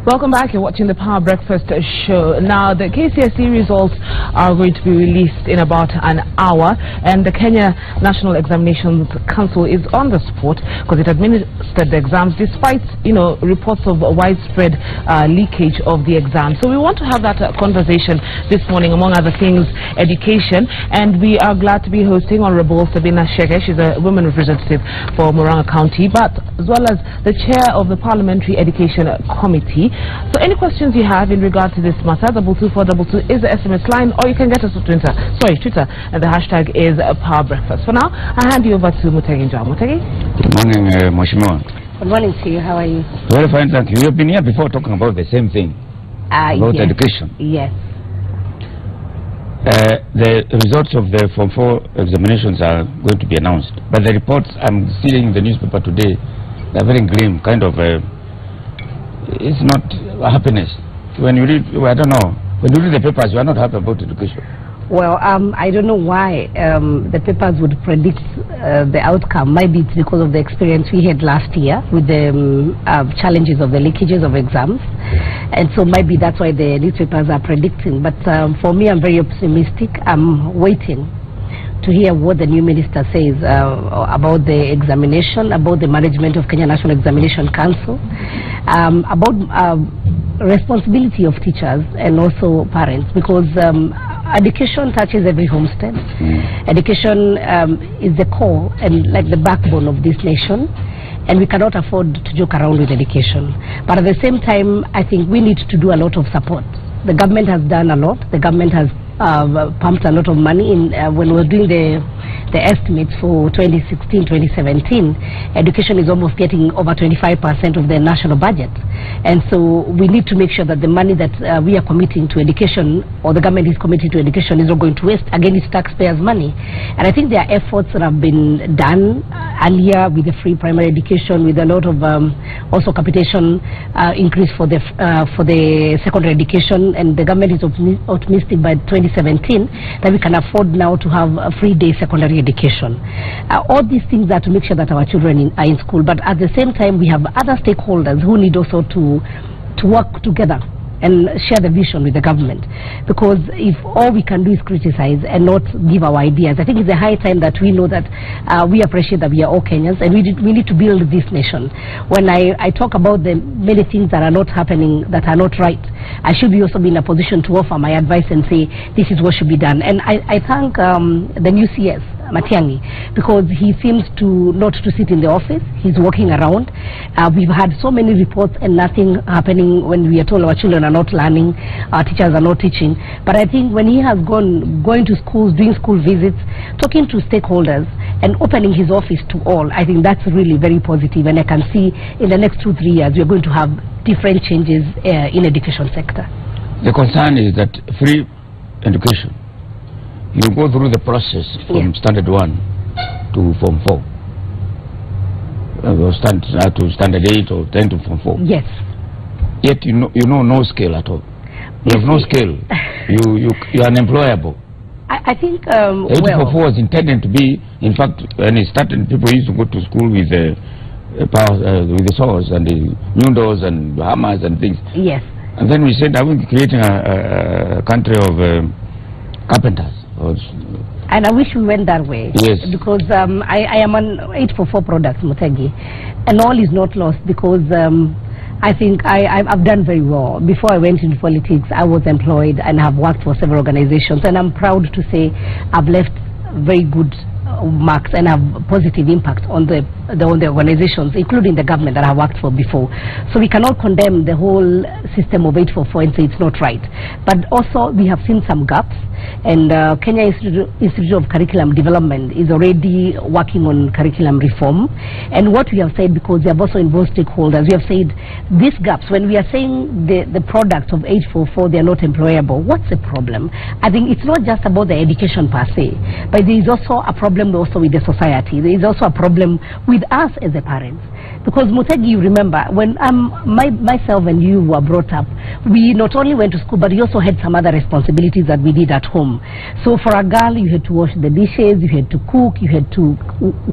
Welcome back. You're watching the Power Breakfast Show. Now, the KCSE results are going to be released in about an hour, and the Kenya National Examinations Council is on the spot because it administered the exams despite, reports of widespread leakage of the exams. So we want to have that conversation this morning, among other things, education, and we are glad to be hosting Honorable Sabina Sheke. She's a women representative for Murang'a County, but as well as the chair of the Parliamentary Education Committee. So any questions you have in regard to this matter, 22422 is the SMS line, or you can get us on Twitter, and the hashtag is Power Breakfast. For now, I hand you over to Mutegi Njwa. Mutegi? Good morning, Mheshimiwa. Good morning to you. How are you? Very fine, thank you. You've been here before talking about the same thing, about education. Yes. The results of the Form 4 examinations are going to be announced, but the reports I'm seeing in the newspaper today, they're very grim, kind of it's not happiness. When you read, I don't know, when you read the papers, you are not happy about education. Well, I don't know why the papers would predict the outcome. Maybe it's because of the experience we had last year with the challenges of the leakages of exams. And so maybe that's why the newspapers are predicting. But for me, I'm very optimistic. I'm waiting to hear what the new minister says about the examination, about the management of Kenya National Examination Council, about responsibility of teachers and also parents, because education touches every homestead. Education is the core and like the backbone of this nation, and we cannot afford to joke around with education. But at the same time, I think we need to do a lot of support. The government has done a lot. The government has pumped a lot of money in when we were doing the estimates for 2016-2017. Education is almost getting over 25% of the national budget, and so we need to make sure that the money that we are committing to education, or the government is committing to education, is not going to waste. Again, it's taxpayers' money. And I think there are efforts that have been done earlier with the free primary education, with a lot of also capitation increase for the secondary education, and the government is optimistic by 2017 that we can afford now to have a free day secondary education. All these things are to make sure that our children are in school, but at the same time we have other stakeholders who need also to work together and share the vision with the government, because if all we can do is criticize and not give our ideas, I think it's a high time that we know that we appreciate that we are all Kenyans, and we need to build this nation. When I talk about the many things that are not happening, that are not right, I should be also be in a position to offer my advice and say this is what should be done. And I thank the new CS, Matiang'i, because he seems not to sit in the office. He's walking around. We've had so many reports and nothing happening when we are told our children are not learning, our teachers are not teaching. But I think when he has going to schools, doing school visits, talking to stakeholders and opening his office to all, I think that's really very positive, and I can see in the next 2-3 years we're going to have different changes in education sector. The concern is that free education, you go through the process from standard 1 to Form 4, to standard 8 or 10 to Form 4. Yes. Yet you know no skill at all. You have no skill. You are unemployable. I think 8 to 4 was intended to be, in fact, when it started, people used to go to school with the saws and the noodles and hammers and things. Yes. And then we said, are we creating a country of carpenters? And I wish we went that way. Yes. Because I am on 844 products, Mutegi, and all is not lost, because I think I've done very well. Before I went into politics, I was employed and have worked for several organizations, and I'm proud to say I've left very good marks and have positive impact on the organizations, including the government that I worked for before. So we cannot condemn the whole system of 844 and say it's not right. But also we have seen some gaps, and Kenya Institute of Curriculum Development is already working on curriculum reform. And what we have said, because we have also involved stakeholders, we have said these gaps, when we are saying the products of 844, they are not employable, what's the problem? I think it's not just about the education per se, but there is also a problem also with the society. There is also a problem with us as the parents. Because Mutegi, you remember, when myself and you were brought up, we not only went to school, but we also had some other responsibilities that we did at home. So for a girl, you had to wash the dishes, you had to cook, you had to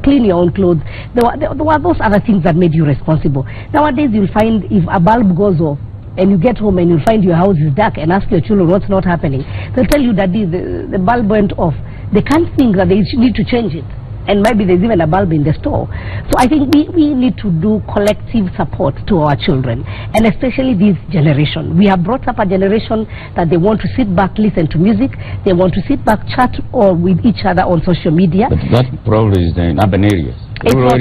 clean your own clothes. There were those other things that made you responsible. Nowadays, you'll find if a bulb goes off, and you get home and you find your house is dark and ask your children what's not happening, they'll tell you that the bulb went off. They can't think that they need to change it. And maybe there's even a bulb in the store. So I think we need to do collective support to our children, and especially this generation. We have brought up a generation that they want to sit back, listen to music, they want to sit back, chat or with each other on social media. But that probably is in urban areas. Rural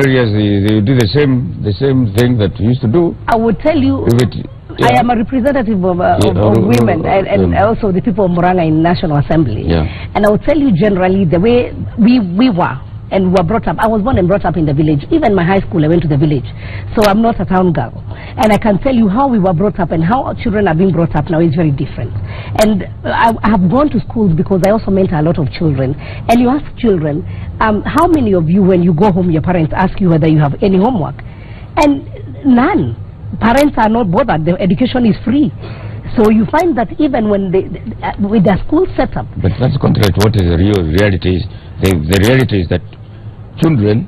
areas, they do the same thing that we used to do. I would tell you, I am a representative of women and also the people of Muranga in National Assembly. And I will tell you generally the way we were and were brought up. I was born and brought up in the village. Even my high school, I went to the village. So I'm not a town girl. And I can tell you how we were brought up and how our children are being brought up now is very different. And I have gone to schools because I also mentor a lot of children. And you ask children, how many of you, when you go home, your parents ask you whether you have any homework? And none. Parents are not bothered. The education is free. So you find that even when with their school setup. But that's contrary to what is the real reality is. The reality is that children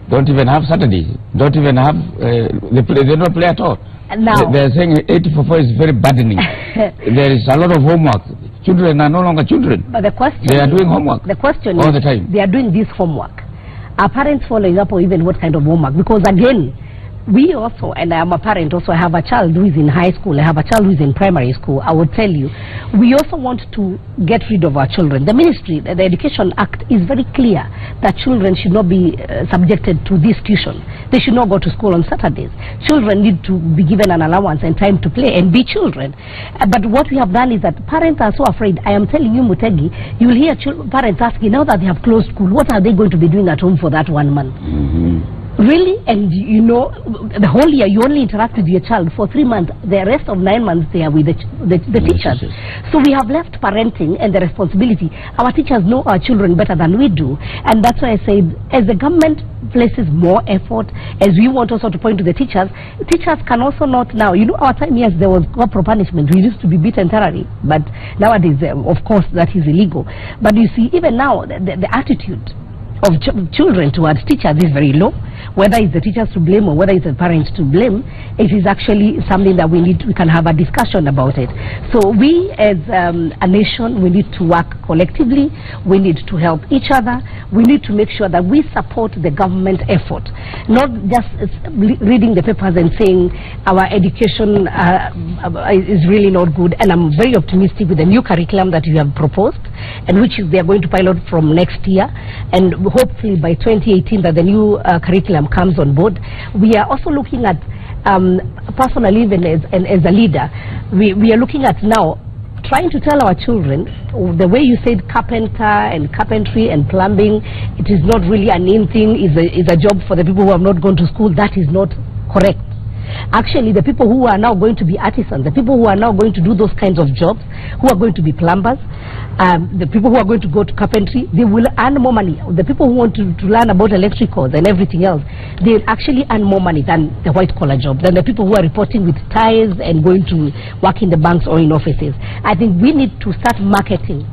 don't even have Saturdays. Don't even have, they don't play at all. Now, they're saying 84 is very burdening. There is a lot of homework. Children are no longer children. But the question they are doing homework. The question all is, the time. They are doing this homework. Are parents following up or even what kind of homework? Because again, we also, and I am a parent also, I have a child who is in high school, I have a child who is in primary school. I would tell you, we also want to get rid of our children. The ministry, the Education Act is very clear that children should not be subjected to this tuition. They should not go to school on Saturdays. Children need to be given an allowance and time to play and be children. But what we have done is that parents are so afraid. I am telling you, Mutegi, you will hear parents asking, now that they have closed school, what are they going to be doing at home for that 1 month? Really? And you know, the whole year you only interact with your child for 3 months. The rest of 9 months they are with the teachers. So we have left parenting and the responsibility. Our teachers know our children better than we do. And that's why I say, as the government places more effort, as we want also to point to the teachers can also not now, you know, our time, yes, there was corporal punishment. We used to be beaten thoroughly. But nowadays, of course, that is illegal. But you see, even now, the attitude of children towards teachers is very low. Whether it's the teachers to blame or whether it's the parents to blame, it is actually something that we can have a discussion about it. So we as a nation, we need to work collectively, we need to help each other, we need to make sure that we support the government effort, not just reading the papers and saying our education is really not good. And I'm very optimistic with the new curriculum that you have proposed, and which they are going to pilot from next year, and hopefully by 2018 that the new curriculum comes on board. We are also looking at, personally, even as a leader, we are looking at now trying to tell our children, the way you said carpenter and carpentry and plumbing, it is not really an in thing, is a job for the people who have not gone to school. That is not correct. Actually, the people who are now going to be artisans, the people who are now going to do those kinds of jobs, who are going to be plumbers, the people who are going to go to carpentry, they will earn more money. The people who want to learn about electricals and everything else, they actually earn more money than the white-collar job, than the people who are reporting with ties and going to work in the banks or in offices. I think we need to start marketing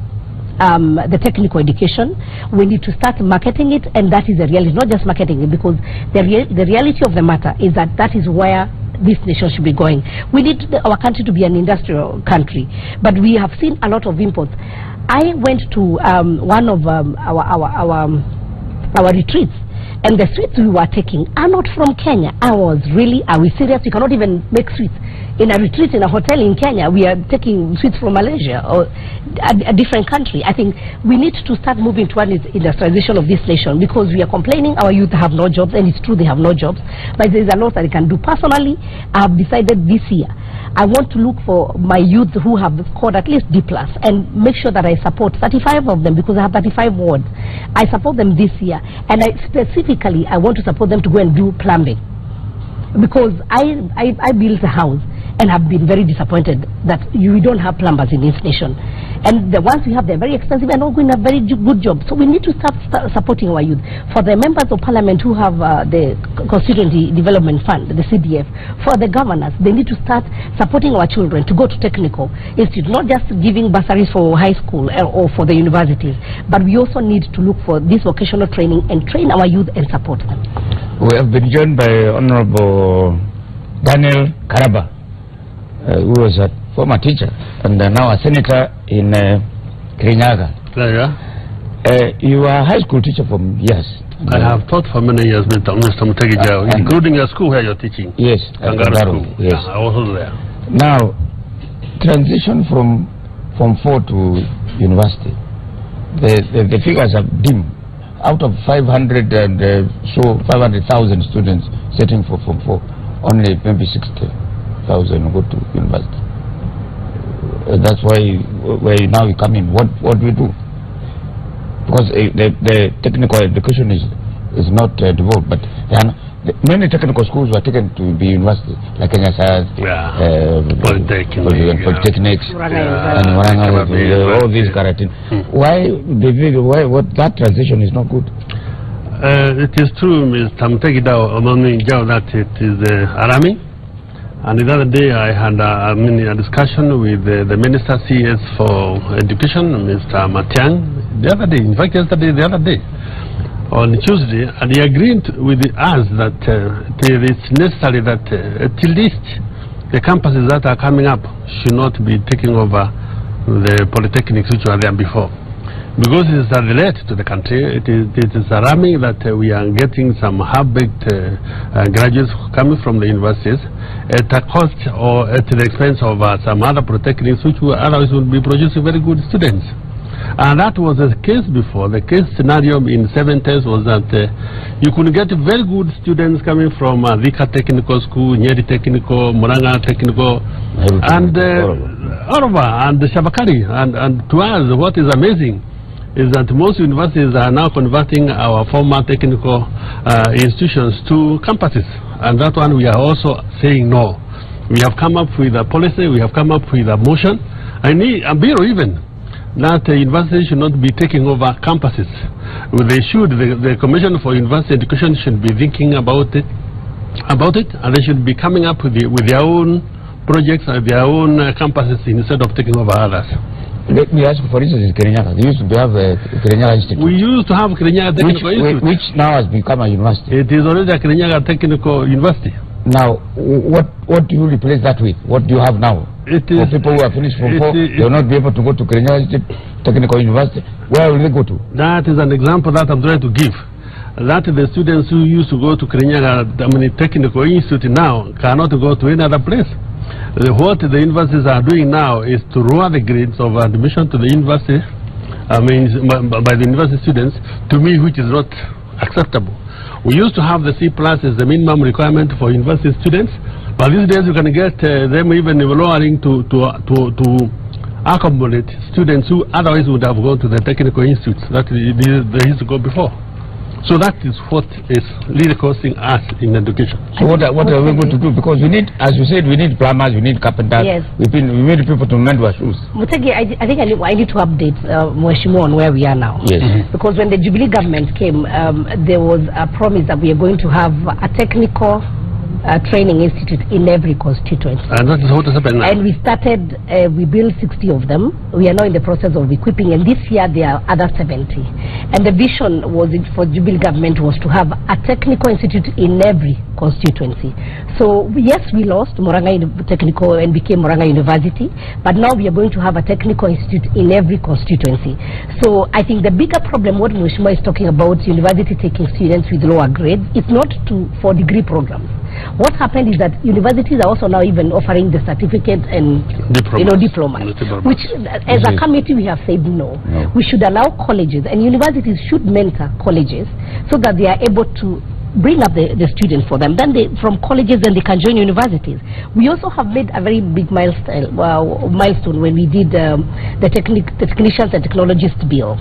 the technical education. We need to start marketing it, and that is the reality, not just marketing it, because the reality of the matter is that is where this nation should be going. We need our country to be an industrial country, but we have seen a lot of imports. I went to one of our retreats, and the sweets we were taking are not from Kenya. Are we serious? You cannot even make sweets in a retreat in a hotel in Kenya. We are taking sweets from Malaysia or a different country. I think we need to start moving towards industrialization of this nation, because we are complaining our youth have no jobs, and it's true they have no jobs, but there is a lot that they can do. Personally, I have decided this year I want to look for my youth who have scored at least D+ and make sure that I support 35 of them, because I have 35 wards. I support them this year, and specifically I want to support them to go and do plumbing, because I built a house and have been very disappointed that we don't have plumbers in this nation. And the ones we have, they're very expensive and not doing a very good job. So we need to start supporting our youth. For the members of parliament who have the Constituency Development Fund, the CDF, for the governors, they need to start supporting our children to go to technical institute, not just giving bursaries for high school or for the universities, but we also need to look for this vocational training and train our youth and support them. We have been joined by Honorable Daniel Karaba, who was a former teacher and now a senator in Kirinyaga. You were a high school teacher for years. I have taught for many years, Mr. Mutegi, including your school where you're teaching. Yes, Kangaroo School. Yes. I was also there. Now, transition from 4 to university, the figures are dim. Out of 500 and 500,000 students sitting for Form 4, only maybe 60,000 go to university. That's why now we come in. What do we do? Because the technical education is not developed, but many technical schools were taken to be university, like Kenya Science, Polytechnics, and all these Karatin. Why that transition is not good? It is true, Mr. Mutegida, that it is alarming. And the other day I had a discussion with the Minister CS for Education, Mr. Matiang, the other day, in fact yesterday, the other day, on Tuesday, and he agreed with us that it is necessary that at least the campuses that are coming up should not be taking over the polytechnics which were there before. Because it is a threat to the country, it is alarming that we are getting some half-baked graduates coming from the universities at a cost or at the expense of some other polytechnics which otherwise would be producing very good students. And that was the case before. The case scenario in 70s was that you could get very good students coming from Vika Technical School, Nyeri Technical, Muranga Technical, and Orova and Shabakari. And to us, what is amazing is that most universities are now converting our former technical institutions to campuses. And that one we are also saying no. We have come up with a policy, we have come up with a motion, a bill even, that universities should not be taking over campuses. The Commission for University Education should be thinking about it, and they should be coming up with their own projects and their own campuses instead of taking over others. Let me ask you, for instance, in Kirinyaga, they used to have a Kirinyaga Institute. We used to have Kirinyaga Technical Institute. Which now has become a university. It is already a Kirinyaga Technical University. Now, what do you replace that with? What do you have now? For people who are finished from 4, they will not be able to go to Kirinyaga Technical University. Where will they go to? That is an example that I'm trying to give. That the students who used to go to Kirinyaga Technical Institute now cannot go to any other place. What the universities are doing now is to lower the grades of admission to the university, by the university students, to me, which is not acceptable. We used to have the C+ as the minimum requirement for university students, but these days you can get them even lowering to accommodate students who otherwise would have gone to the technical institutes that they used to go before. So that is what is really costing us in education. So what are we going to do? Because we need, as you said, we need plumbers, we need carpenters. Yes. We need people to mend our shoes. Mutegi, I think I need to update Mweshimo on where we are now. Yes. Because when the Jubilee government came, there was a promise that we are going to have a technical training institute in every constituency. And that is what is happening now. And we started, we built 60 of them. We are now in the process of equipping, and this year there are other 70. And the vision was for Jubilee government was to have a technical institute in every constituency. So yes, we lost Muranga Technical and became Muranga University, but now we are going to have a technical institute in every constituency. So I think the bigger problem, what Mweshima is talking about, university taking students with lower grades, it's not for degree programs. What happened is that universities are also now even offering the certificate and diplomas, which as a committee we have said no. We should allow colleges, and universities should mentor colleges so that they are able to bring up the students for them. Then from colleges, then they can join universities. We also have made a very big milestone when we did the technicians and technologists bill,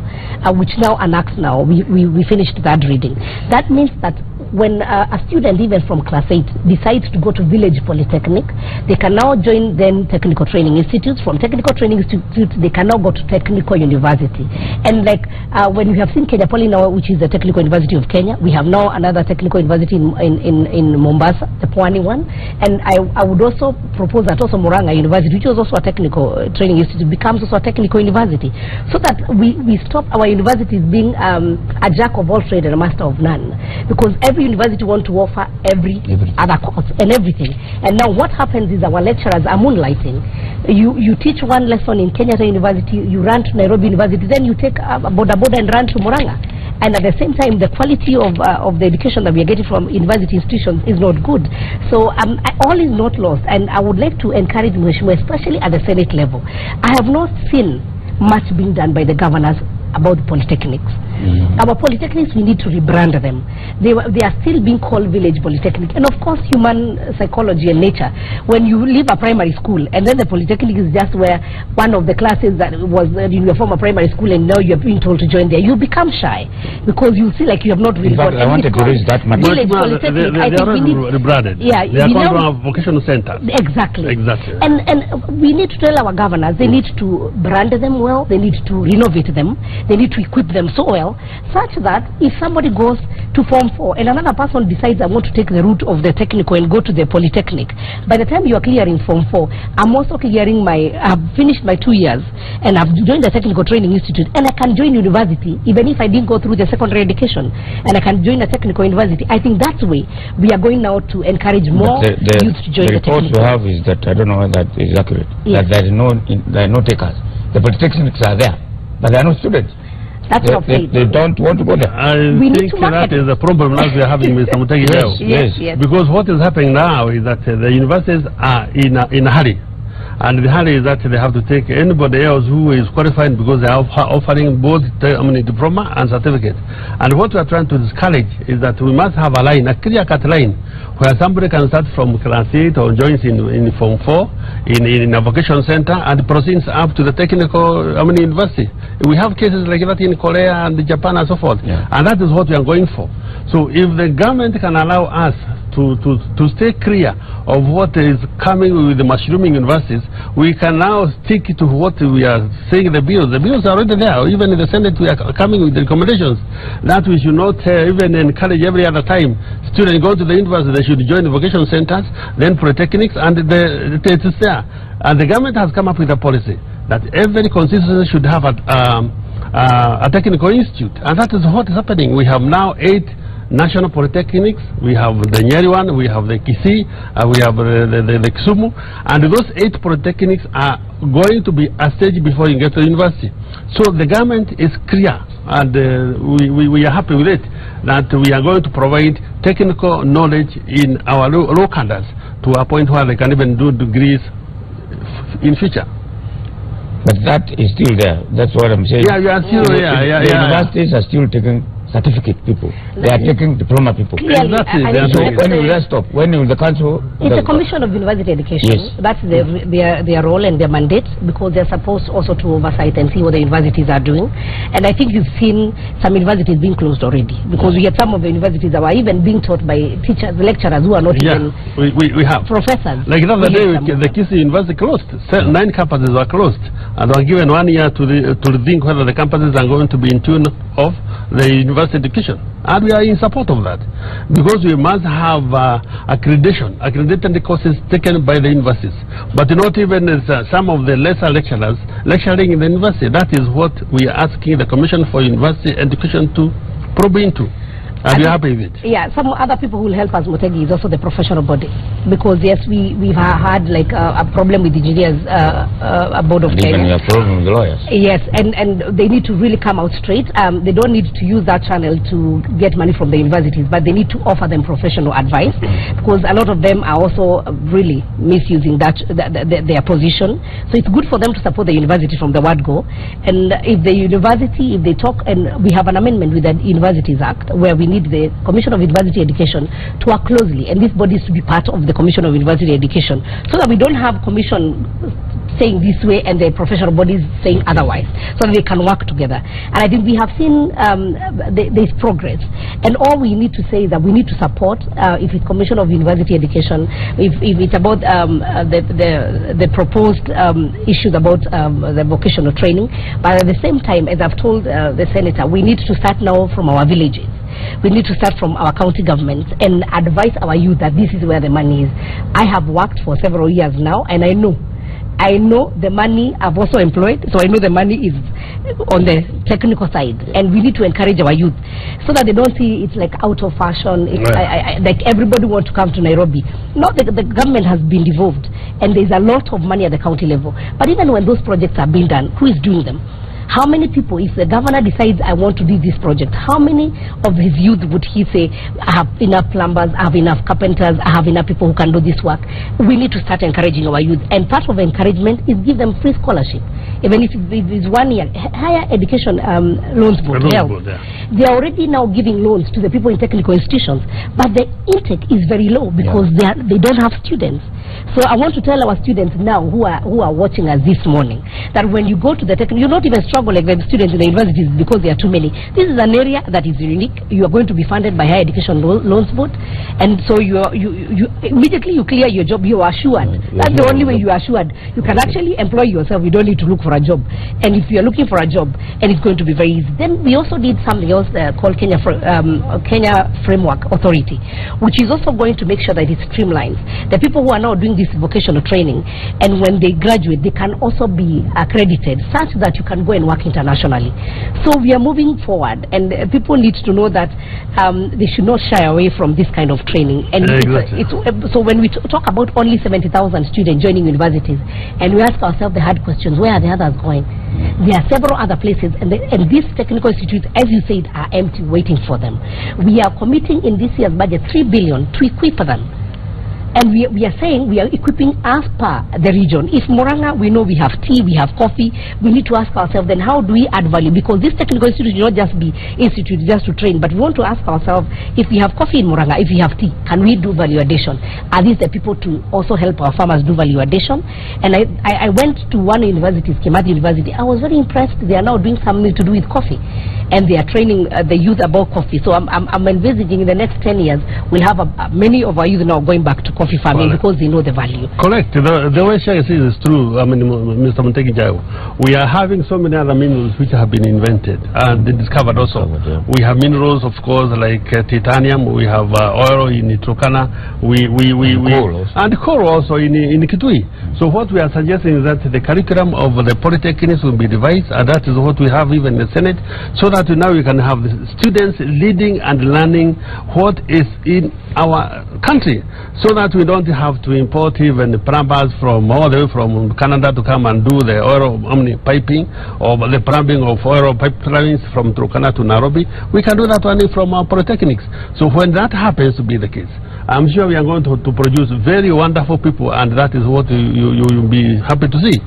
which now enacts now. We finished that reading. That means that when a student even from class 8 decides to go to village polytechnic, they can now join then technical training institutes. From technical training institutes, they can now go to technical university. And like when we have seen Kenya Poly now, which is the Technical University of Kenya, we have now another technical university in Mombasa, the Pwani one. And I would also propose that also Muranga University, which was also a technical training institute, becomes also a technical university, so that we stop our universities being a jack of all trades and a master of none. Because every university want to offer every other course and everything. And now what happens is our lecturers are moonlighting. You teach one lesson in Kenyatta University, you run to Nairobi University, then you take a boda and run to Murang'a. And at the same time, the quality of the education that we are getting from university institutions is not good. So all is not lost. And I would like to encourage Mheshimiwa, especially at the Senate level. I have not seen much being done by the governors about polytechnics. Our polytechnics, we need to rebrand them. They are still being called village polytechnic. And of course, human psychology and nature. When you leave a primary school and then the polytechnic is just where one of the classes that was in your former primary school and now you're being told to join there, you become shy because you feel like you have not really got. I wanted to raise that matter. Village polytechnic. They are rebranded. Yeah, they are called our vocational centers. Exactly. Exactly. And we need to tell our governors they need to brand them well. They need to renovate them. They need to equip them so well, such that if somebody goes to Form 4 and another person decides I want to take the route of the technical and go to the polytechnic, by the time you are clearing Form 4, I'm also clearing I've finished my 2 years and I've joined the Technical Training Institute and I can join university even if I didn't go through the secondary education and I can join a technical university. I think that's the way we are going now to encourage more youth to join the technical. The report you have is that, I don't know whether that is accurate, that there are no takers. The polytechnics are there, but there are no students. That's they don't want to go there. I think that is the problem that we are having with Mutegi. Yes. Because what is happening now is that the universities are in a hurry. And the hurry is that they have to take anybody else who is qualified because they are offering both diploma and certificate. And what we are trying to discourage is that we must have a line, a clear-cut line, where somebody can start from class 8 or joins in Form 4 in a vocational center and proceeds up to the technical university. We have cases like that in Korea and Japan and so forth. Yeah. And that is what we are going for. So if the government can allow us to stay clear of what is coming with the mushrooming universities, we can now stick to what we are saying the bills. The bills are already there. Even in the Senate, we are coming with the recommendations that we should not even encourage every other time students go to the university, they should join the vocational centers, then polytechnics, and it is there. And the government has come up with a policy that every constituency should have a technical institute. And that is what is happening. We have now 8 national polytechnics. We have the Nyeri one, we have the KCSE, we have the Kisumu, and those 8 polytechnics are going to be a stage before you get to university. So the government is clear, and we are happy with it, that we are going to provide technical knowledge in our low cadres to a point where they can even do degrees in future. But that is still there. That's what I'm saying. Yeah, you are still there. The universities are still taking certificate people. They are taking diploma people. Clearly, so when will that stop? When will the council? It's a Commission of University Education. Yes. That's their role and their mandate, because they're supposed also to oversight and see what the universities are doing. And I think you've seen some universities being closed already, because we had some of the universities that were even being taught by teachers, lecturers who are not even we have professors. Like the other day, the KCSE University closed. 9 campuses were closed, and they were given 1 year to rethink whether the campuses are going to be in tune of the university education, and we are in support of that, because we must have accredited courses taken by the universities, but not even some of the lesser lecturers lecturing in the university. That is what we are asking the Commission for University Education to probe into. Are you happy with it? Yeah, some other people who will help us, Mutegi, is also the professional body. Because yes, we've had like a problem with engineers, a board of Kenya. Even a problem with the lawyers. Yes, and they need to really come out straight. They don't need to use that channel to get money from the universities, but they need to offer them professional advice, because a lot of them are also really misusing their position. So it's good for them to support the university from the word go. And if they talk, and we have an amendment with the Universities Act, where we need the Commission of University Education to work closely, and these bodies to be part of the Commission of University Education, so that we don't have commission saying this way and the professional bodies saying otherwise, so that they can work together. And I think we have seen there's progress, and all we need to say is that we need to support, if it's Commission of University Education, if it's about the proposed issues about the vocational training, but at the same time, as I've told the Senator, we need to start now from our villages. We need to start from our county governments and advise our youth that this is where the money is. I have worked for several years now, and I know I know the money I've also employed, so I know the money is on the technical side, and we need to encourage our youth so that they don't see it's like out of fashion. It's like everybody wants to come to Nairobi. No, the government has been devolved, and there's a lot of money at the county level. But even when those projects are being done, who is doing them? How many people, if the governor decides I want to do this project, how many of his youth would he say, I have enough plumbers, I have enough carpenters, I have enough people who can do this work? We need to start encouraging our youth, and part of encouragement is give them free scholarship. Even if it is 1 year, higher education loans board, they are already now giving loans to the people in technical institutions, but the intake is very low because they don't have students. So I want to tell our students now who are watching us this morning that when you go to the technical, you not even struggle like the students in the universities because there are too many. This is an area that is unique. You are going to be funded by higher education loans board, and so you immediately you clear your job, you are assured. That's the only way you are assured. You can actually employ yourself. You don't need to look for a job. And if you are looking for a job, and it's going to be very easy. Then we also did something else called Kenya Framework Authority, which is also going to make sure that it streamlines the people who are now doing this vocational training, and when they graduate they can also be accredited such that you can go and work internationally. So we are moving forward, and people need to know that they should not shy away from this kind of training. And so when we talk about only 70,000 students joining universities, and we ask ourselves the hard questions, where are the others going? There are several other places, and these technical institutes, as you said, are empty waiting for them. We are committing in this year's budget 3 billion to equip them. And we are saying we are equipping as per the region. If Murang'a, we know we have tea, we have coffee, we need to ask ourselves then how do we add value? Because this technical institute will not just be institute just to train, but we want to ask ourselves, if we have coffee in Murang'a, if we have tea, can we do value addition? Are these the people to also help our farmers do value addition? And I went to one university, Kimathi University. I was very impressed. They are now doing something to do with coffee, and they are training the youth about coffee. So I'm envisaging in the next 10 years we'll have many of our youth now going back to coffee farming because they know the value. Correct. The way she says is true. I mean, Mr. Muntegi Jao, we are having so many other minerals which have been invented and discovered also. We have minerals, of course, like titanium. We have oil in Turkana. And coal also in Kitui. So what we are suggesting is that the curriculum of the polytechnics will be revised, and that is what we have even in the Senate, so that now we can have the students leading and learning what is in our country, so that we don't have to import even plumbers from all the way from Canada to come and do the oil piping or the plumbing of oil pipelines from Turkana to Nairobi. We can do that only from our polytechnics. So when that happens to be the case, I'm sure we are going to produce very wonderful people, and that is what you'll be happy to see.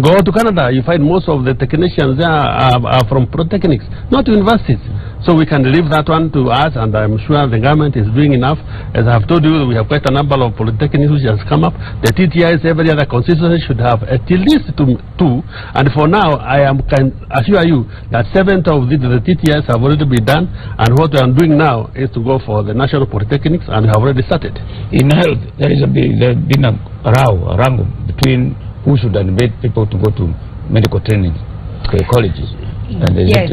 Go to Canada, you find most of the technicians there are from polytechnics, not universities. So we can leave that one to us, and I'm sure the government is doing enough. As I have told you, we have quite a number of polytechnics which has come up. The TTIs, every other constituency should have at least two. And for now, I can assure you that 7 of the TTIs have already been done, and what we are doing now is to go for the national polytechnics, and we have already started. In health, there has been a wrangle between who should admit people to go to medical training colleges. And yes.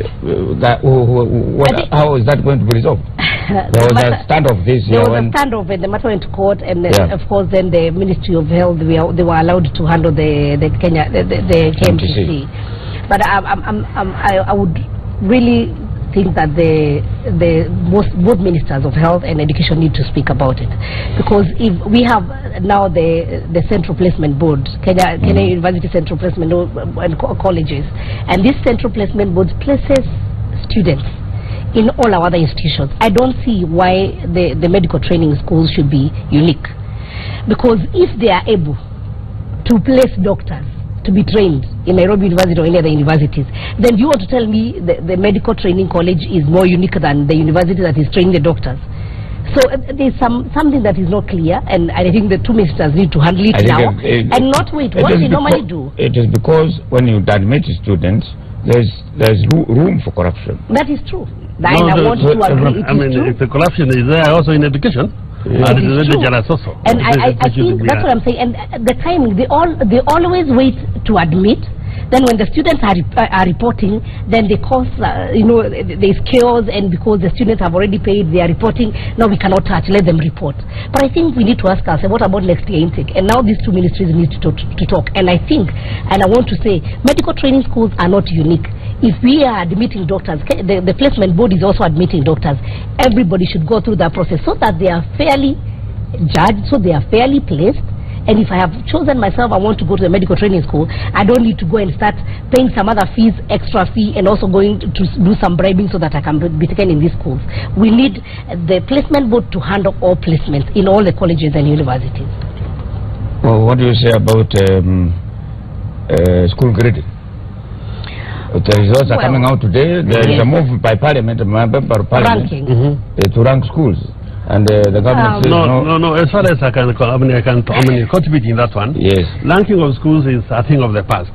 How is that going to be resolved? There was a standoff this year. There was a standoff when the matter went to court, and of course then the Ministry of Health, they were allowed to handle the KMTC. But I would really think that both ministers of health and education need to speak about it, because if we have now the central placement board, Kenya University Central Placement and colleges, and this central placement board places students in all our other institutions. I don't see why the medical training schools should be unique, because if they are able to place doctors to be trained in Nairobi University or any other universities, then you want to tell me the medical training college is more unique than the university that is training the doctors? So there's something that is not clear, and I think the two ministers need to handle it now and not wait. What we normally do. It is because when you admit students, there's room for corruption. That is true. I want to agree. If the corruption is there also in education, and I think that's what I'm saying. And the timing, they always wait to admit, Then when the students are reporting, then they cause, there's chaos, and because the students have already paid, they are reporting, now we cannot touch, let them report. But I think we need to ask ourselves, what about next year intake? And now these two ministries need to talk. And I think, and I want to say, medical training schools are not unique. If we are admitting doctors, the placement board is also admitting doctors. Everybody should go through that process so that they are fairly judged, so they are fairly placed. And if I have chosen myself, I want to go to the medical training school, I don't need to go and start paying some other fees, extra fee, and also going to do some bribing so that I can be taken in these schools. We need the placement board to handle all placements in all the colleges and universities. Well, what do you say about school grading? The results are coming out today. There is a move by Parliament, to rank schools. And the government says no. As far as I can contribute in that one. Yes. Ranking of schools is a thing of the past,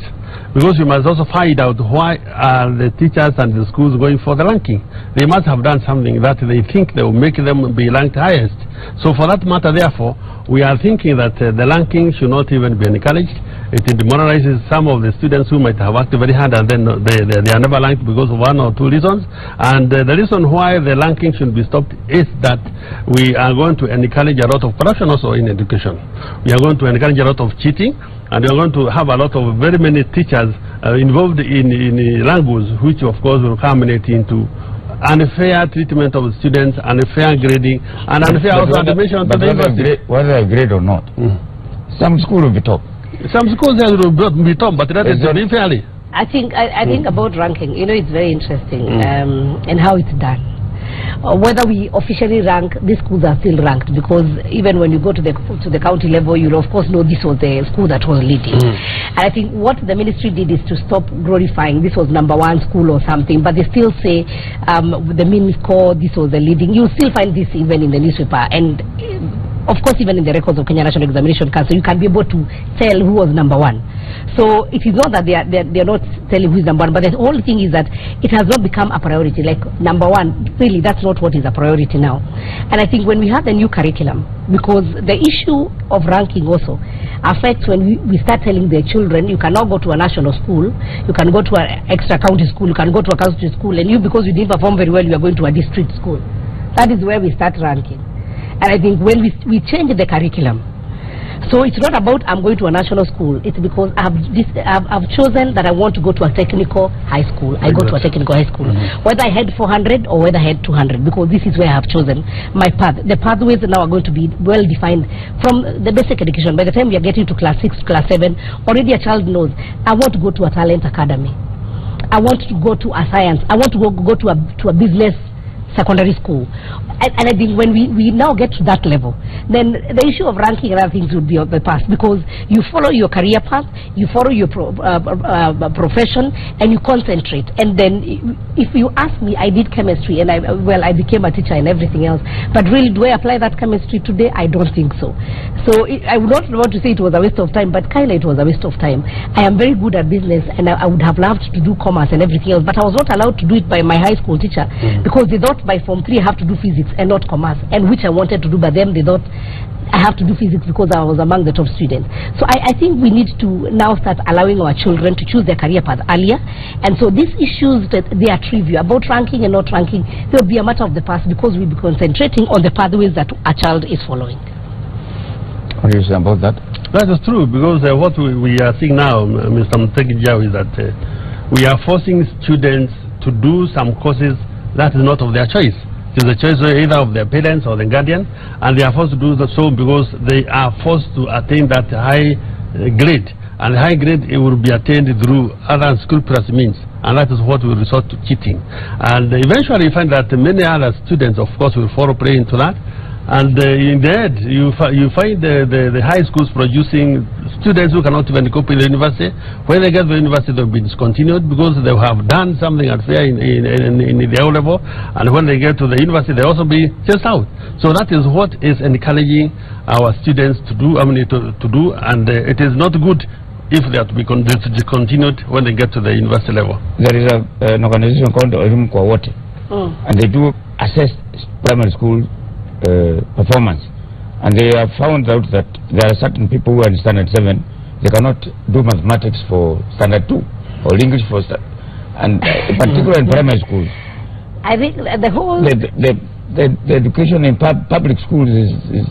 because we must also find out why are the teachers and the schools going for the ranking. They must have done something that they think they will make them be ranked highest. So for that matter, therefore, we are thinking that the ranking should not even be encouraged. It demoralizes some of the students who might have worked very hard and then they are never ranked because of one or two reasons. And the reason why the ranking should be stopped is that we are going to encourage a lot of corruption also in education. We are going to encourage a lot of cheating, and we are going to have a lot of very many teachers involved in wrangles, which of course will culminate into unfair treatment of students, unfair grading, and unfair also admission to the university. Whether they grade or not, some schools will be top. Some schools will be top, but that is very fairly. I think about ranking, it's very interesting and how it's done. Whether we officially rank, these schools are still ranked, because even when you go to the county level, you'll of course know this was the school that was leading. And I think what the ministry did is to stop glorifying this was #1 school or something, but they still say the mean score, this was the leading. You'll still find this even in the newspaper, and of course even in the records of Kenya National Examination Council, you can be able to tell who was #1. So it is not that they are not telling who is #1, but the whole thing is that it has not become a priority. Like #1, really, that's not what is a priority now. And I think when we have the new curriculum, because the issue of ranking also affects when we start telling the children, you cannot go to a national school, you can go to an extra county school, you can go to a county school, and because you didn't perform very well, you are going to a district school. That is where we start ranking. And I think when we change the curriculum, so it's not about I'm going to a national school, it's because I've chosen that I want to go to a technical high school. I go to a technical high school, whether I had 400 or whether I had 200, because this is where I have chosen my path. The pathways now are going to be well defined from the basic education. By the time we are getting to class 6, class 7, already a child knows, I want to go to a talent academy, I want to go to a science, I want to go to a business secondary school. And I think when we now get to that level, then the issue of ranking and other things would be of the past, because you follow your career path, you follow your profession, and you concentrate. And then if you ask me, I did chemistry, and I became a teacher and everything else, but really, do I apply that chemistry today? I don't think so. So I would not want to say it was a waste of time, but kind of it was a waste of time. I am very good at business, and I would have loved to do commerce and everything else, but I was not allowed to do it by my high school teacher, because they thought by Form 3 I have to do physics and not commerce, and which I wanted to do, but then they thought I have to do physics because I was among the top students. So I think we need to now start allowing our children to choose their career path earlier, and so these issues that they are trivial about ranking and not ranking, they will be a matter of the past, because we'll be concentrating on the pathways that a child is following. What do you say about that? That is true, because what we are seeing now, Mr. Mtekijau, is that we are forcing students to do some courses that is not of their choice. It is the choice either of their parents or the guardian, and they are forced to do so because they are forced to attain that high grade. And high grade, it will be attained through other scrupulous means, and that is what will resort to cheating. And eventually you find that many other students, of course, will fall prey into that. And in the end, you find the high schools producing students who cannot even copy the university. When they get to the university, they'll be discontinued because they have done something unfair in the O level, and when they get to the university, they'll also be chased out. So that is what is encouraging our students to do, and it is not good if they are to be discontinued when they get to the university level. There is an organization called Wote, and they do assess primary school performance, and they have found out that there are certain people who are in standard 7, they cannot do mathematics for standard 2. or English first, and particularly in primary schools. I think the whole... The education in public schools is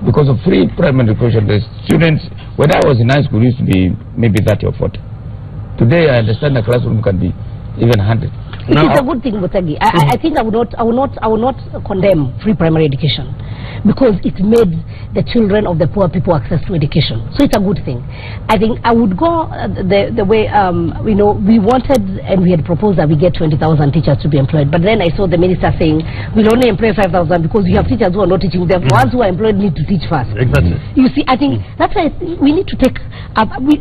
because of free primary education. The students, when I was in high school, used to be maybe 30 or 40. Today, I understand the classroom can be even 100. It is a good thing, Mutagi. I think I will not condemn free primary education, because it made the children of the poor people access to education. So it's a good thing. I think I would go the way, you know, we wanted and we had proposed that we get 20,000 teachers to be employed. But then I saw the minister saying we'll only employ 5,000 because we have teachers who are not teaching. The ones who are employed need to teach first. Exactly. You see, I think that's why we need to take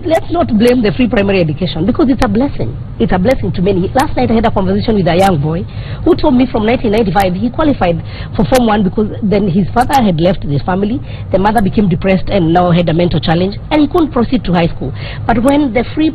let's not blame the free primary education, because it's a blessing. It's a blessing to many. Last night I had a conversation with a young boy who told me from 1995 he qualified for Form 1 because then his father had left his family, the mother became depressed and now had a mental challenge, and he couldn't proceed to high school. But when the free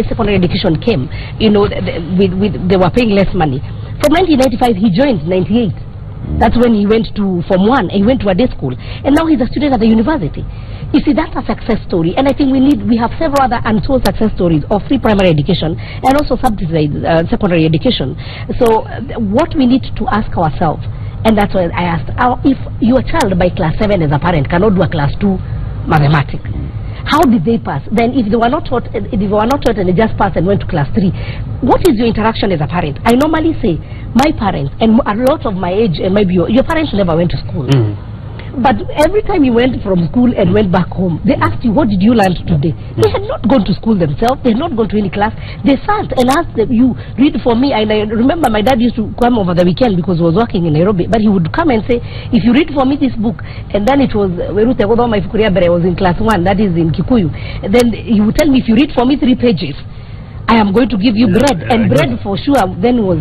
secondary education came, you know, they were paying less money. From 1995 he joined 98. That's when he went to Form 1, he went to a day school, and now he's a student at the university. You see, that's a success story, and I think we have several other untold success stories of free primary education and also subsidized secondary education. So what we need to ask ourselves, and that's why I asked, if your child by class 7 as a parent cannot do a class 2 mathematics, how did they pass? Then if they were not taught, and they just passed and went to class 3, what is your interaction as a parent? I normally say, my parents, and a lot of my age and maybe your parents never went to school. But every time you went from school and went back home, they asked you, what did you learn today? They had not gone to school themselves. They had not gone to any class. They sat and asked them, you read for me. And I remember my dad used to come over the weekend because he was working in Nairobi. But he would come and say, if you read for me this book, and then it was, I was in class 1, that is in Kikuyu. And then he would tell me, if you read for me 3 pages, I am going to give you bread. And bread for sure then was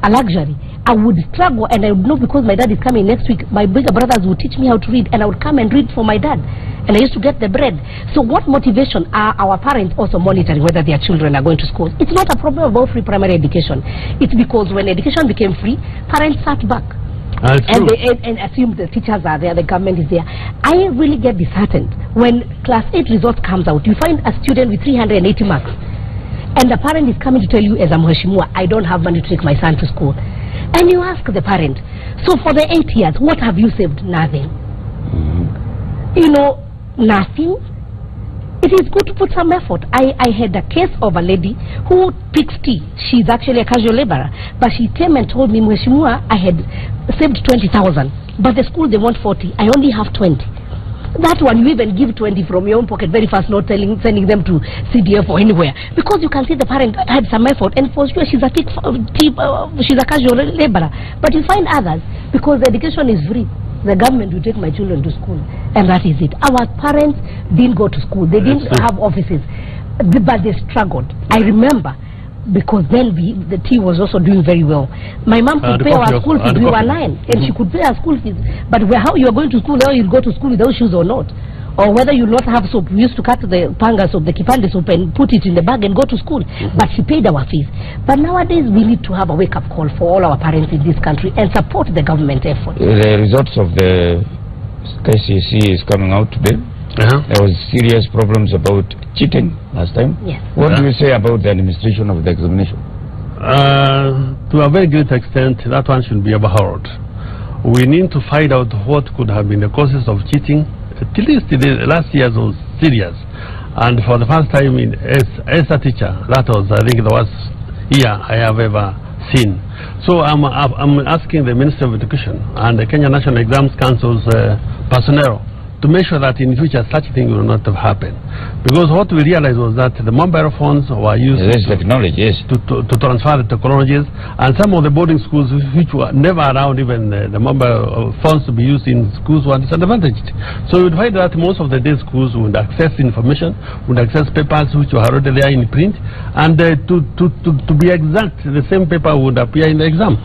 a luxury. I would struggle, and I would know because my dad is coming next week, my bigger brothers would teach me how to read, and I would come and read for my dad, and I used to get the bread. So what motivation are our parents also monitoring whether their children are going to school? It's not a problem about free primary education. It's because when education became free, parents sat back and assumed the teachers are there, the government is there. I really get disheartened when class 8 results comes out. You find a student with 380 marks, and the parent is coming to tell you, as a mheshimiwa, I don't have money to take my son to school. And you ask the parent, so for the 8 years, what have you saved? Nothing. You know, nothing. It is good to put some effort. I had a case of a lady who picks tea. She's actually a casual laborer. But she came and told me, Mheshimiwa, I had saved 20,000. But the school, they want 40. I only have 20. That one, you even give 20 from your own pocket very fast, not sending them to CDF or anywhere. Because you can see the parent had some effort, and for sure she's a casual laborer. But you find others, because the education is free, the government will take my children to school, and that is it. Our parents didn't go to school, they didn't have offices, but they struggled. I remember, because then the tea was also doing very well. My mom could pay our school fees. We were 9, and she could pay our school fees. But how you are going to school, now you'll go to school without shoes or not. Or whether you not have soap. We used to cut the panga soap, the kipande soap, and put it in the bag and go to school. But she paid our fees. But nowadays, we need to have a wake-up call for all our parents in this country and support the government effort. The results of the KCSE is coming out today. There was serious problems about cheating last time. Yes. What do you say about the administration of the examination? To a very great extent, that one should be overhauled. We need to find out what could have been the causes of cheating. At least last year's was serious. And for the first time as a teacher, that was, I think, the worst year I have ever seen. So I'm asking the Minister of Education and the Kenya National Exams Council's personnel to make sure that in future such thing will not have happened. Because what we realized was that the mobile phones were used to transfer the technologies, and some of the boarding schools which were never around even the mobile phones to be used in schools were disadvantaged. So you would find that most of the day schools would access information, would access papers which were already there in print, and to be exact, the same paper would appear in the exam.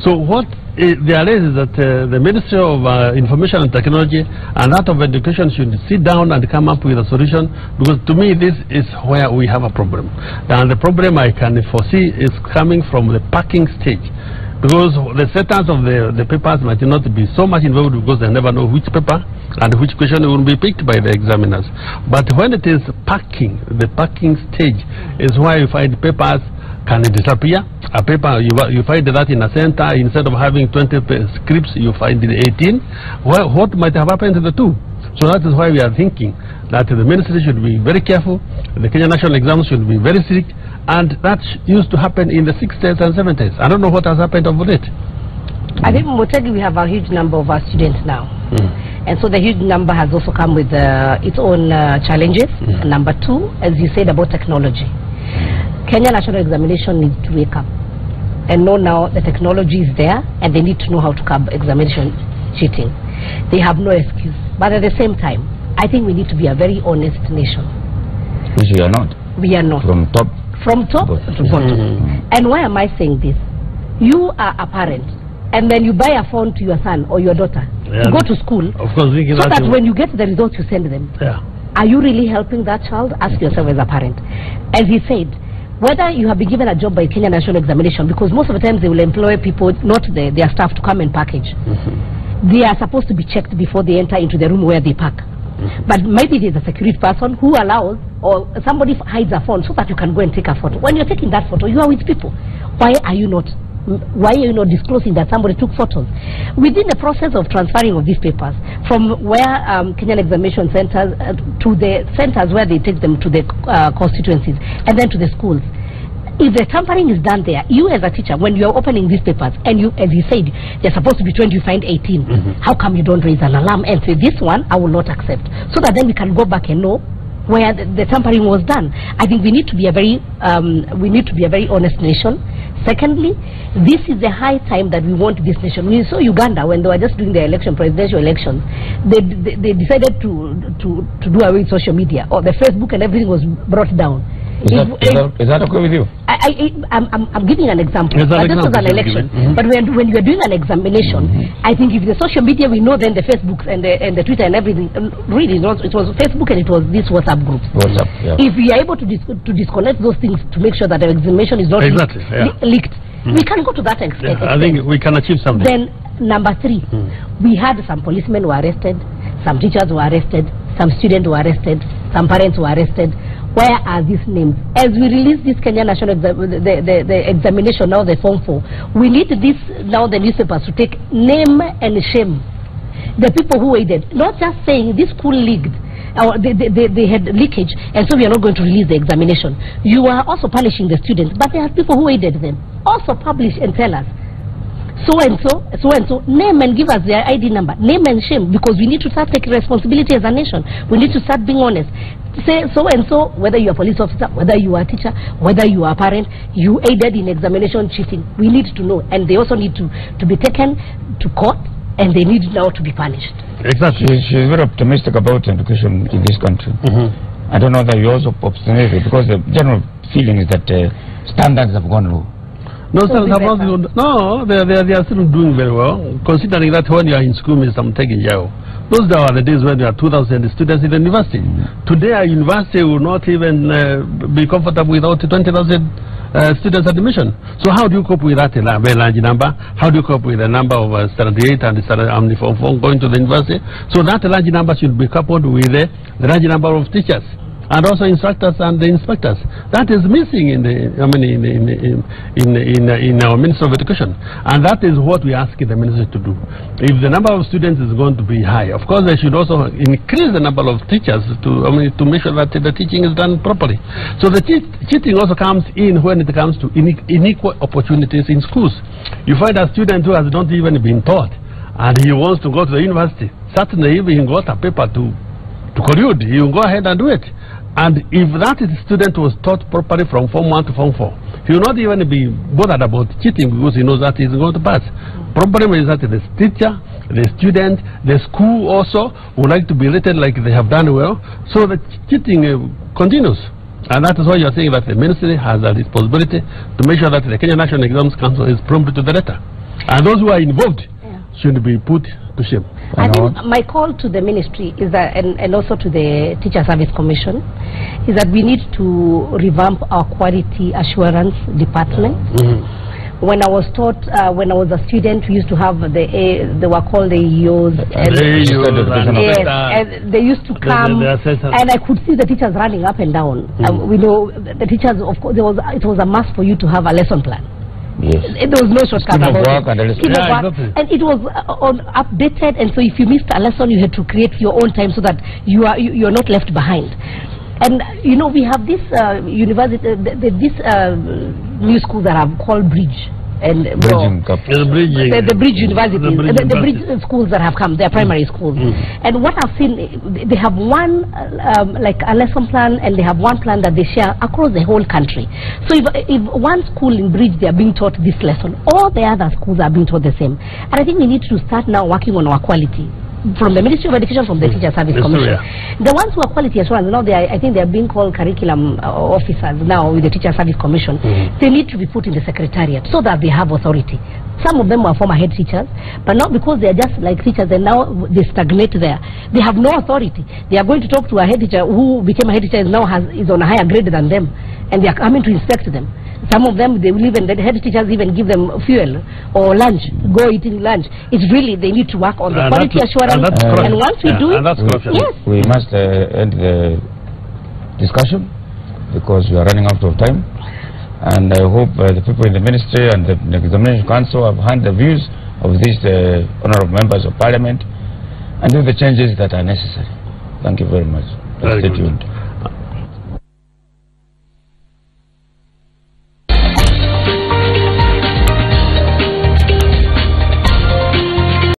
So what the idea is that the Ministry of Information and Technology and that of Education should sit down and come up with a solution, because to me this is where we have a problem. And the problem I can foresee is coming from the parking stage. Because the setters of the papers might not be so much involved because they never know which paper and which question will be picked by the examiners. But when it is packing, the packing stage is why you find papers can disappear. A paper, you find that in a center, instead of having 20 scripts, you find 18. Well, what might have happened to the two? So that is why we are thinking that the ministry should be very careful, the Kenya National Exams should be very strict, and that used to happen in the 60s and 70s. I don't know what has happened over it. I think Motegi, we have a huge number of our students now. And so the huge number has also come with its own challenges. And number two, as you said about technology. Kenya National Examination needs to wake up and know now the technology is there and they need to know how to curb examination cheating. They have no excuse. But at the same time, I think we need to be a very honest nation. Which we are not. We are not. From top to bottom. And why am I saying this? You are a parent and then you buy a phone to your son or your daughter to go to school, of course, so that when you get the results you send them. Are you really helping that child? Ask yourself as a parent. As he said, whether you have been given a job by Kenya National Examination, because most of the times they will employ people, not their staff, to come and package. They are supposed to be checked before they enter into the room where they pack. But maybe there's a security person who allows, or somebody hides a phone so that you can go and take a photo. When you're taking that photo, you are with people. Why are you not disclosing that somebody took photos? Within the process of transferring of these papers from where Kenyan examination centers to the centers where they take them to the constituencies and then to the schools, if the tampering is done there, you as a teacher, when you're opening these papers and you, as you said, they're supposed to be 20, you find 18, how come you don't raise an alarm and say, this one I will not accept, so that then we can go back and know where the tampering was done? I think we need to be a very honest nation. Secondly, this is the high time that we want this nation. We saw Uganda when they were just doing the presidential elections. They decided to do away with social media, or the Facebook and everything was brought down. Is that okay with you? I'm giving an example. This was an election. But when you are doing an examination, I think if the social media, we know then the Facebooks and the Twitter and everything, really it was Facebook and it was these WhatsApp groups. If we are able to disconnect those things to make sure that the examination is not leaked, we can go to that extent. I think we can achieve something. Then number three, we had some policemen who were arrested, some teachers were arrested, some students were arrested, some parents were arrested. Where are these names? As we release this Kenya National the examination, now the Form 4, we need this now the newspapers to take name and shame the people who aided, not just saying this school leaked or they had leakage and so we are not going to release the examination. You are also punishing the students, but there are people who aided them. Also publish and tell us so and so, name and give us their ID number, name and shame, because we need to start taking responsibility as a nation. We need to start being honest. Say so and so, whether you are a police officer, whether you are a teacher, whether you are a parent, you aided in examination cheating. We need to know, and they also need to be taken to court, and they need now to be punished. Exactly. She's very optimistic about education in this country. I don't know that you're also optimistic, because the general feeling is that standards have gone low. No, they are still doing very well, considering that when you are in school, Mr. Mutegi Yao, those are the days when there are 2,000 students in the university. Today, a university will not even be comfortable without 20,000 students admission. So how do you cope with that very large number? How do you cope with the number of standard 8 and standard Form 4 going to the university? So that large number should be coupled with the large number of teachers and also instructors and the inspectors. That is missing in our Ministry of Education, and that is what we ask the ministry to do. If the number of students is going to be high, of course they should also increase the number of teachers to make sure that the teaching is done properly. So the cheating also comes in when it comes to unequal opportunities in schools. You find a student who has not even been taught and he wants to go to the university. Certainly if he got a paper to collude, he will go ahead and do it. And if that student was taught properly from Form 1 to Form 4, he will not even be bothered about cheating because he knows that he's going to pass. Problem is that the teacher, the student, the school also would like to be rated like they have done well, so the cheating continues. And that is why you are saying that the ministry has a responsibility to make sure that the Kenya National Exams Council is prompt to the letter. And those who are involved should be put to shame. I think my call to the ministry is that, and also to the Teacher Service Commission, is that we need to revamp our quality assurance department. When I was taught, when I was a student, we used to have they were called the EOs. Yes, and they used to come, and I could see the teachers running up and down. We know the teachers, of course, it was a must for you to have a lesson plan. Yes. There was no shortcut about it. Exactly. And it was updated, and so if you missed a lesson, you had to create your own time so that you're not left behind. And you know, we have this university, this new schools that are called Bridge. And the Bridge universities, the Bridge schools that have come, they're primary schools. And what I've seen, they have one like a lesson plan, and they have one plan that they share across the whole country. So if one school in Bridge they are being taught this lesson, all the other schools are being taught the same. And I think we need to start now working on our quality. From the Ministry of Education, from the Teacher Service Commission. The ones who are quality assurance, now I think they are being called curriculum officers now with the Teacher Service Commission. They need to be put in the secretariat so that they have authority. Some of them are former head teachers, but not because they are just like teachers and now they stagnate there. They have no authority. They are going to talk to a head teacher who became a head teacher and now is on a higher grade than them, and they are coming to inspect them. Some of them, they will even, the head teachers even give them fuel or lunch, go eating lunch. It's really, they need to work on the quality assurance. And once we do it, yes. We must end the discussion because we are running out of time. And I hope the people in the ministry and the examination council have heard the views of these honorable members of parliament and do the changes that are necessary. Thank you very much. Stay tuned.